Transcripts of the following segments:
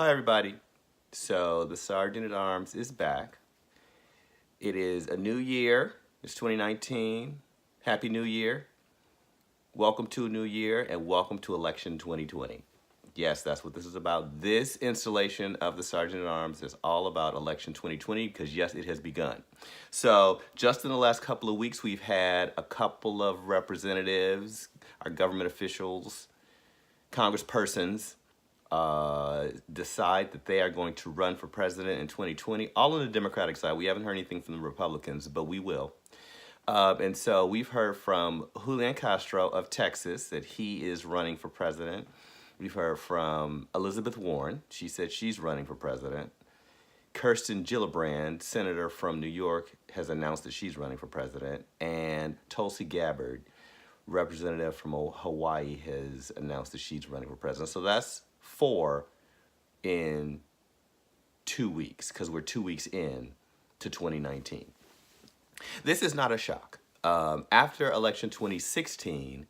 Hi, everybody. So, the Sergeant at Arms is back. It is a new year. It's 2019. Happy New Year. Welcome to a new year and welcome to election 2020. Yes, that's what this is about. This installation of the Sergeant at Arms is all about election 2020 because, yes, it has begun. So, just in the last couple of weeks, we've had a couple of representatives, our government officials, congresspersons, decide that they are going to run for president in 2020, all on the Democratic side. We haven't heard anything from the Republicans, but we will. And so we've heard from Julian Castro of Texas that he is running for president. We've heard from Elizabeth Warren. She said she's running for president. Kirsten Gillibrand, senator from New York, has announced that she's running for president. And Tulsi Gabbard, representative from Hawaii, has announced that she's running for president. So that's 4 in 2 weeks because we're 2 weeks in to 2019. This is not a shock. After election 2016,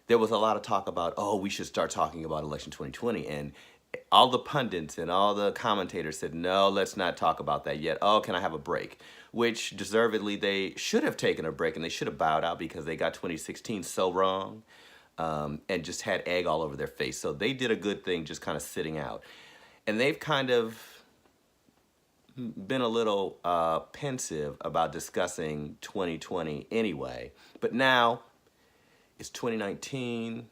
there was a lot of talk about, oh, we should start talking about election 2020. And all the pundits and all the commentators said, no, let's not talk about that yet. Oh, can I have a break? Which deservedly they should have taken a break and they should have bowed out because they got 2016 so wrong. And just had egg all over their face. So they did a good thing just kind of sitting out. And they've kind of been a little pensive about discussing 2020 anyway. But now it's 2019.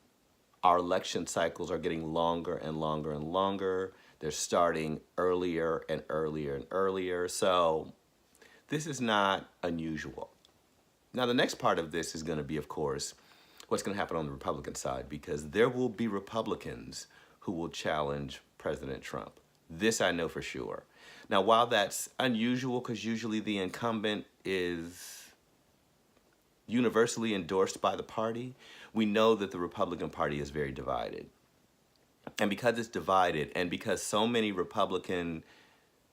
Our election cycles are getting longer and longer and longer. They're starting earlier and earlier and earlier. So this is not unusual. Now, the next part of this is going to be, of course, what's going to happen on the Republican side, because there will be Republicans who will challenge President Trump. This I know for sure. Now, while that's unusual because usually the incumbent is universally endorsed by the party, we know that the Republican Party is very divided. And because it's divided and because so many Republican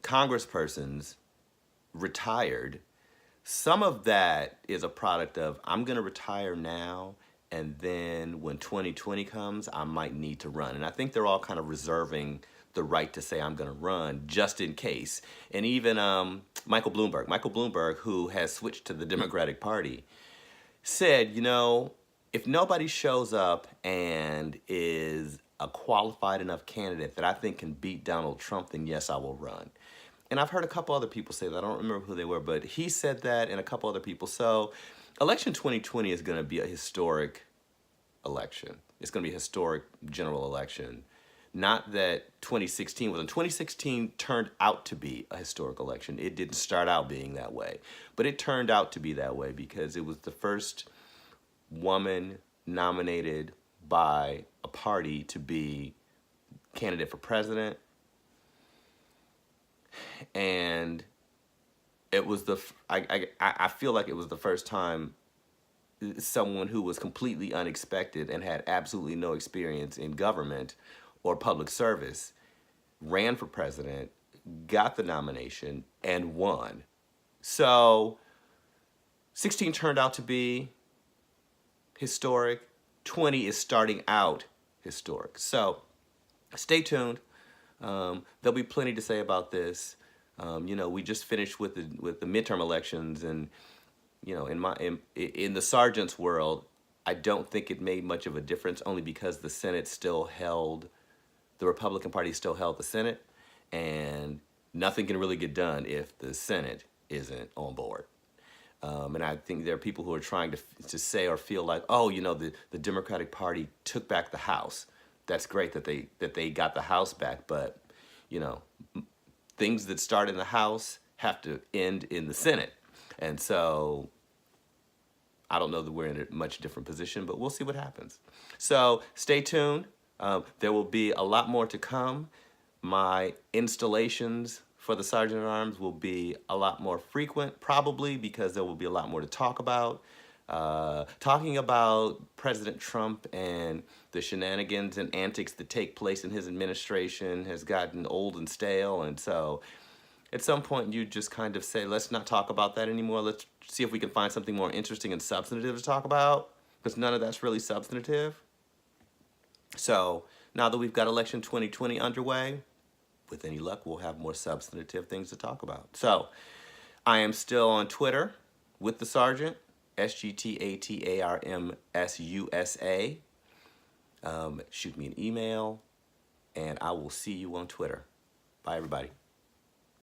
congresspersons retired, some of that is a product of, I'm going to retire now, and then when 2020 comes, I might need to run. And I think they're all kind of reserving the right to say I'm going to run just in case. And even Michael Bloomberg, who has switched to the Democratic Party, said, if nobody shows up and is a qualified enough candidate that I think can beat Donald Trump, then yes, I will run. And I've heard a couple other people say that. I don't remember who they were, but he said that and a couple other people. So election 2020 is going to be a historic election. It's going to be a historic general election. Not that 2016 wasn't. 2016 turned out to be a historic election. It didn't start out being that way, but it turned out to be that way because it was the first woman nominated by a party to be candidate for president. And it was I feel like it was the first time someone who was completely unexpected and had absolutely no experience in government or public service ran for president, got the nomination, and won. So 16 turned out to be historic. 20 is starting out historic. So stay tuned. There'll be plenty to say about this. We just finished with the midterm elections, and in the sergeant's world, I don't think it made much of a difference, only because the Senate still held, the Republican Party still held the Senate, and nothing can really get done if the Senate isn't on board. And I think there are people who are trying to say or feel like, the Democratic Party took back the House. That's great that they got the House back, but things that start in the House have to end in the Senate. And so I don't know that we're in a much different position, but we'll see what happens. So stay tuned. There will be a lot more to come. My installations for the Sergeant at Arms will be a lot more frequent, probably because there will be a lot more to talk about. Talking about President Trump and the shenanigans and antics that take place in his administration has gotten old and stale. And so at some point you just kind of say, let's not talk about that anymore. Let's see if we can find something more interesting and substantive to talk about, because none of that's really substantive. So now that we've got election 2020 underway, with any luck, we'll have more substantive things to talk about. So I am still on Twitter with the Sergeant, SGTATARMSUSA. Shoot me an email, and I will see you on Twitter. Bye, everybody.